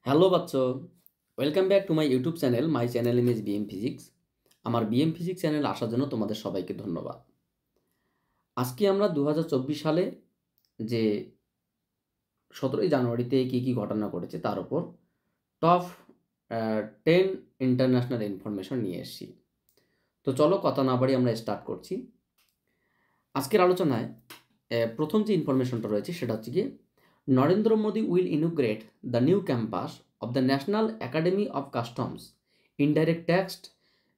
Hello বাচ্চো, welcome back to my YouTube channel. My channel name is BM physics. আমার BM physics channel আসার জন্য তোমাদের সবাইকে ধন্যবাদ। আজকে আমরা 2024 সালে যে 17ই জানুয়ারিতে কী ঘটনা ঘটেছে তার উপর টপ 10 ইন্টারন্যাশনাল ইনফরমেশন নিয়ে এসেছি। তো চলো কথা না বাড়িয়ে আমরা স্টার্ট করছি। আজকের আলোচনায় প্রথম যে ইনফরমেশনটা রয়েছে সেটা হচ্ছে গিয়ে Narendra Modi will inaugurate the new campus of the national academy of customs indirect tax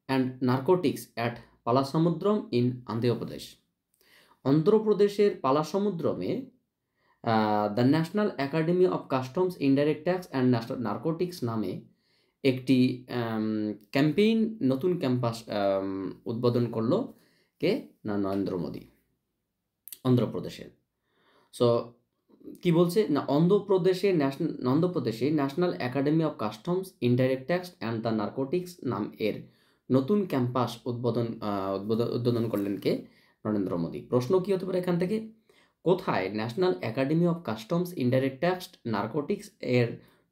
and narcotics at Palasamudram in Andhra Pradesh. অন্ধ্রপ্রদেশের পালাসমুদ্রমে the national academy of customs indirect tax and narcotics নামে একটি ক্যাম্পেইন নতুন ক্যাম্পাস উদ্বোধন করলো কে না নরেন্দ্র মোদী অন্ধ্রপ্রদেশের। সো কি বলছে না অন্ধ্রপ্রদেশে national academy of customs indirect tax and the narcotics নাম এর নতুন ক্যাম্পাস উদ্বোধন করলেন কে নরেন্দ্র মোদী। প্রশ্ন কি হতে পারে এখান থেকে, কোথায় national academy of customs indirect tax narcotics এর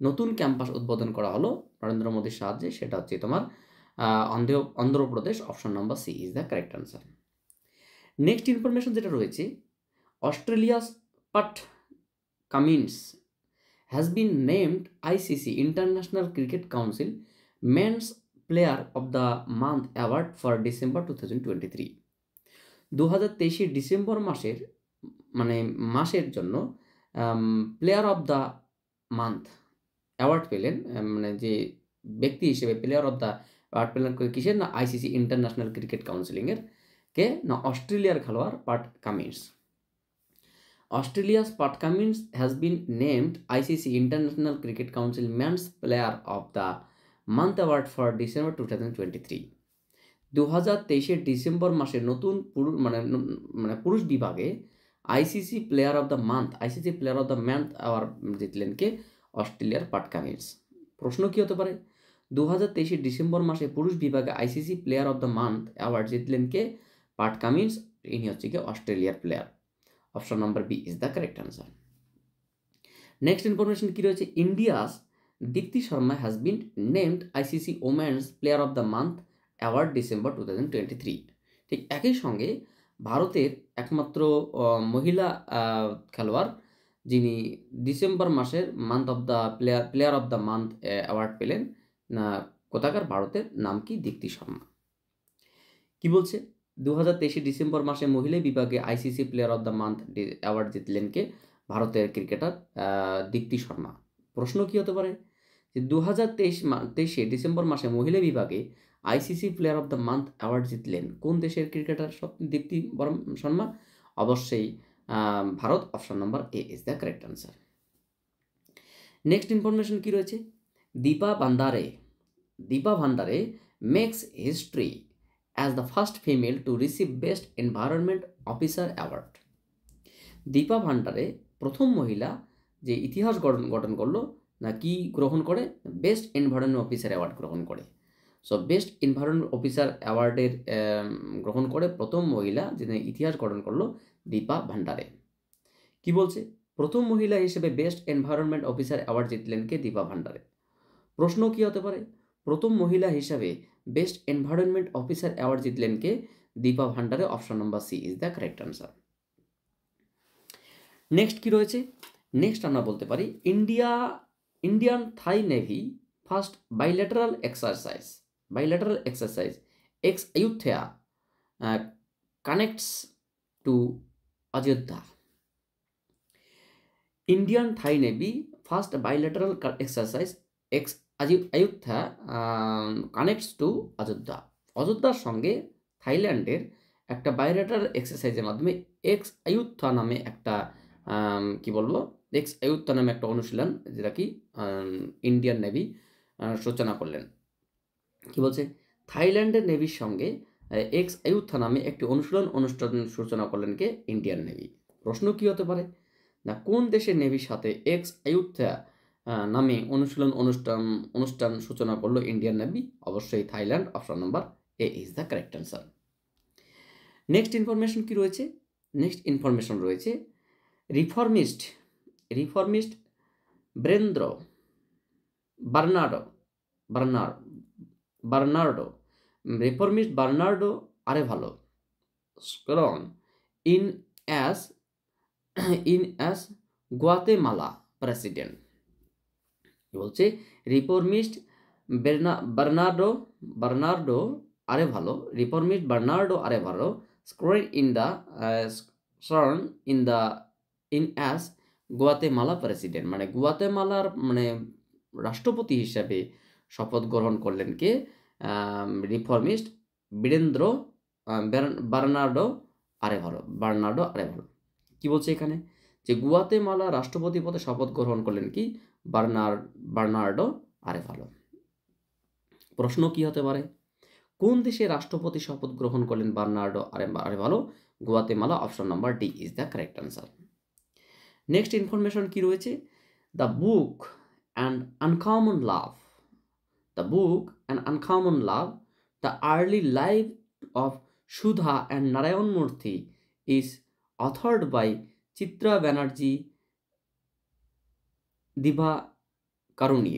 নতুন ক্যাম্পাস উদ্বোধন করা হলো নরেন্দ্র মোদীর সাহায্যে? সেটা হচ্ছে তোমার Andhra Pradesh. Option number C is the correct answer. Next information যেটা রয়েছে, Australia's Pat Cummins has been named ICC International Cricket Council Men's Player of the Month Award for December 2023। 2023 December মাসের জন্য player of the month award পেলেন, মানে যে ব্যক্তি হিসেবে player of the award পেলেন কিসের না আইসিসি ইন্টারন্যাশনাল ক্রিকেট কাউন্সিলিংয়ের কে না অস্ট্রেলিয়ার খেলোয়াড় পাট Cummins. Australia's Pat Cummins has been named ICC International Cricket Council Men's Player of the Month Award for December 2023। 2023 December মাসে নতুন পুরুষ বিভাগে ICC player of the month award জিতলেন কে অস্ট্রেলিয়ার পাট কামিন্স। প্রশ্ন কি হতে পারে, 2023 ডিসেম্বর মাসে পুরুষ বিভাগে ICC player of the month award জিতলেন কে পাট কামিন্স। ইনি হচ্ছে কি অস্ট্রেলিয়ার player. Option number B is the correct answer. Next information কি রয়েছে, India's Deepti Sharma has been named ICC women's player of the month award December 2023। ঠিক একই সঙ্গে ভারতের একমাত্র মহিলা খেলোয়াড় যিনি ডিসেম্বর মাসের player of the month award পেলেন না কোথাকার ভারতের, নাম কি দীপ্তি শর্মা। কি বলছে, 2023 ডিসেম্বর মাসে মহিলা বিভাগে ICC player of the month award জিতলেন কে ভারতের ক্রিকেটার দীপ্তি শর্মা। প্রশ্ন কি হতে পারে যে 2023 ডিসেম্বর মাসে মহিলা বিভাগে ICC player of the month award জিতলেন কোন দেশের ক্রিকেটার দীপ্তি শর্মা? অবশ্যই ভারত। Option number A is the correct answer. Next information কি রয়েছে, দীপা ভান্ডারে makes history as the first female to receive Best Environment Officer Award। Dipa ভান্ডারে প্রথম মহিলা যে ইতিহাস গঠন করলো না কি গ্রহণ করে, বেস্ট এনভায়রনমেন্ট অফিসার অ্যাওয়ার্ড গ্রহণ করে। সো বেস্ট এনভায়রনমেন্ট অফিসার অ্যাওয়ার্ডের গ্রহণ করে প্রথম মহিলা যিনি ইতিহাস গঠন করলো দীপা ভান্ডারে। কি বলছে, প্রথম মহিলা হিসেবে বেস্ট এনভায়রনমেন্ট অফিসার অ্যাওয়ার্ড জিতলেন কে দীপা ভান্ডারে। প্রশ্ন কি হতে পারে, প্রথম মহিলা হিসাবে বেস্ট এনভায়রনমেন্ট অফিসার অ্যাওয়ার্ড জিতলেন কে দীপা ভান্ডারে। Option number C is the correct answer. Next কি রয়েছে, নেক্সট আমরা বলতে পারি Indian Thai navy first bilateral exercise ex Ayutthaya connects to Ayodhya. Indian Thai navy first bilateral exercise ex Ayutthaya connects to অযোধ্যার সঙ্গে থাইল্যান্ডের একটা বাইলেটারাল এক্সারসাইজের মাধ্যমে এক্স আয়ুথা নামে একটা অনুশীলন যেটা কি ইন্ডিয়ান নেভি সূচনা করলেন। কি বলছে, থাইল্যান্ডের নেভির সঙ্গে এক্স আয়ুথা নামে একটি অনুষ্ঠান সূচনা করলেন কে ইন্ডিয়ান নেভি। প্রশ্ন কি হতে পারে না কোন দেশের নেভির সাথে এক্স আয়ুথা নামে অনুষ্ঠান সূচনা করলো ইন্ডিয়ান নেভি? অবশ্যই Thailand. Option number A is the correct answer. Next information কি রয়েছে, নেক্সট ইনফরমেশন রয়েছে রিফর্মিস্ট বীরেন্দ্র বার্নার্ডো বার্নার Bernardo reformist Bernardo Arevalo sworn in as in as Guatemala president. কি বলছে? Reformist Bernardo Bernardo Arevalo reformist Bernardo Arevalo sworn in the sworn in the in as Guatemala president, মানে গুয়াতেমালার মানে রাষ্ট্রপতি হিসাবে শপথ গ্রহণ করলেন কে? Reformist Birendra Bernardo Arevalo. কি বলছে এখানে? যে গুয়াতেমালা রাষ্ট্রপতি পদে শপথ গ্রহণ করলেন কি? Bernardo Arevalo. প্রশ্ন কি হতে পারে? কোন দেশে রাষ্ট্রপতি শপথ গ্রহণ করলেন Bernardo Arevalo? Guatemala. Option number D is the correct answer. Next information কি রয়েছে? The book and uncommon love the early life of Sudha and Narayan মূর্তি ইজ অথর্ড বাই চিত্রা ব্যানার্জি দিবাকারুণী।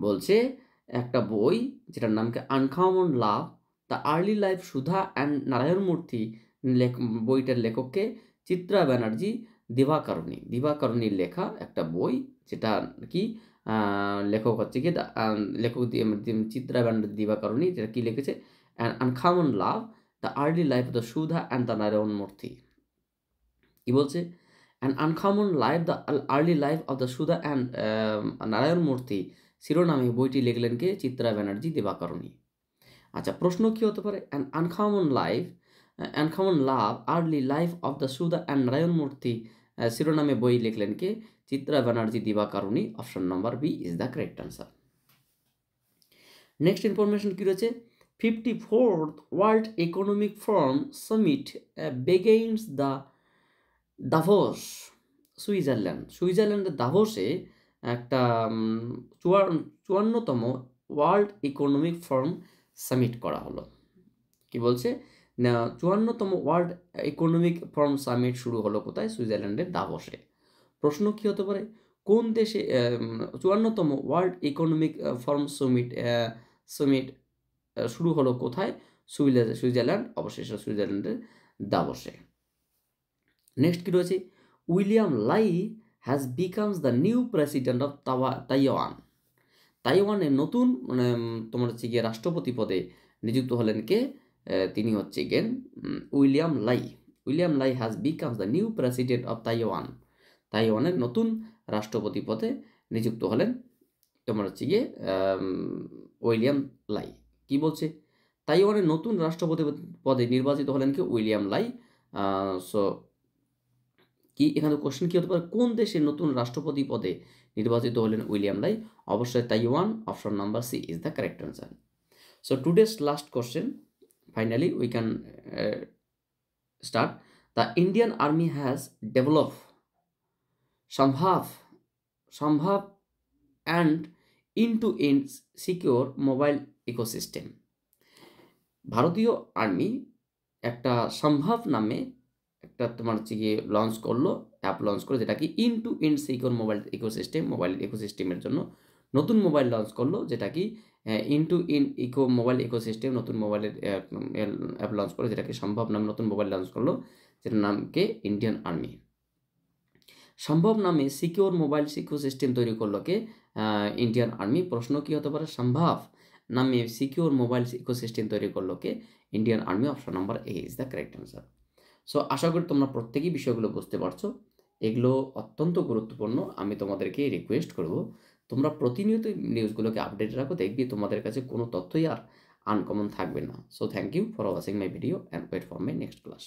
বলছে একটা বই যেটার নামকে uncommon love the early life Sudha and Narayan মূর্তি, বইটার লেখককে চিত্রা ব্যানার্জি দিবাকারুণীর লেখা একটা বই, যেটা কি লেখক হচ্ছে কি লেখক চিত্রা ব্যানার্জি দিবাকারুণী, যেটা কি লিখেছে? An uncommon love the early life of the Sudha and the Narayan মূর্তি। কি বলছে? An uncommon life the early life of the Sudha and Narayan Murthy শিরোনামে বইটি লিখলেন কে? চিত্রা ব্যানার্জি দিবাকারুণী। আচ্ছা, প্রশ্ন কি হতে পারে? An uncommon love early life of the Sudha and Narayan Murthy শিরোনামে বই লিখলেন কে? Chitra Banerjee Divakaruni. Option number B is the correct answer. Next information কি রয়েছে? 54th world economic forum summit begins the Davos সুইজারল্যান্ডের দাভোসে একটা 54তম ওয়ার্ল্ড ইকোনমিক ফোরাম সামিট করা হলো। কি বলছে? 54তম ওয়ার্ল্ড ইকোনমিক ফোরাম সামিট শুরু হলো কোথায়? সুইজারল্যান্ডের দাভোসে। প্রশ্ন কি হতে পারে? কোন দেশে 54তম ওয়ার্ল্ড ইকোনমিক ফোরাম সামিট শুরু হলো কোথায়? সুইজারল্যান্ড। অবশেষে সুইজারল্যান্ডের দাভোসে। নেক্সট কি রয়েছে? William lie has becomes the new president of তাইওয়ানের নতুন তোমার হচ্ছে গিয়ে রাষ্ট্রপতি পদে নিযুক্ত হলেন কে? তিনি হচ্ছে গিয়ে William lie has becomes the new president of তাইওয়ানের নতুন রাষ্ট্রপতি পদে নিযুক্ত হলেন তোমার হচ্ছে গিয়ে উইলিয়াম লাই। কি বলছে? তাইওয়ানের নতুন রাষ্ট্রপতি পদে নির্বাচিত হলেন কে? উইলিয়াম লাই। সো কি এখানে কোশ্চেন কি হতে পারে? কোন দেশের নতুন রাষ্ট্রপতি পদে নির্বাচিত হলেন উইলিয়াম লাই? অবশ্যই Taiwan. Option number C is the correct answer. So today's last question, finally we can start. The Indian Army has developed Sambhav and end-to-end secure mobile ecosystem. ভারতীয় আর্মি একটা সম্ভাব নামে একটা তোমার হচ্ছে গিয়ে অ্যাপ লঞ্চ করলো, যেটা কি টু এন্ড সিকিউর মোবাইল ইকোসিস্টেমের জন্য নতুন মোবাইল লঞ্চ করলো, যেটা কি টু এন্ড মোবাইল ইকোসিস্টেম নতুন মোবাইলের অ্যাপ লঞ্চ করলো, যেটাকে সম্ভব নামে নতুন মোবাইল লঞ্চ করলো, যেটার নামকে ইন্ডিয়ান আর্মি। সম্ভব নামে সিকিউর মোবাইল ইকোসিস্টেম তৈরি করলো কে? Indian army. প্রশ্ন কি হতে পারে? সম্ভব নামে সিকিউর মোবাইল ইকোসিস্টেম তৈরি করলো কে? Indian army. Option number A is the correct answer. So আশা করি তোমরা প্রত্যেকেই বিষয়গুলো বুঝতে পারছো। এগুলো অত্যন্ত গুরুত্বপূর্ণ। আমি তোমাদেরকে রিকোয়েস্ট করব, তোমরা প্রতিনিয়ত নিউজগুলোকে আপডেট রাখো, দেখবি তোমাদের কাছে কোনো তথ্যই আর আনকমন থাকবে না। So thank you for watching my video and wait for my next class.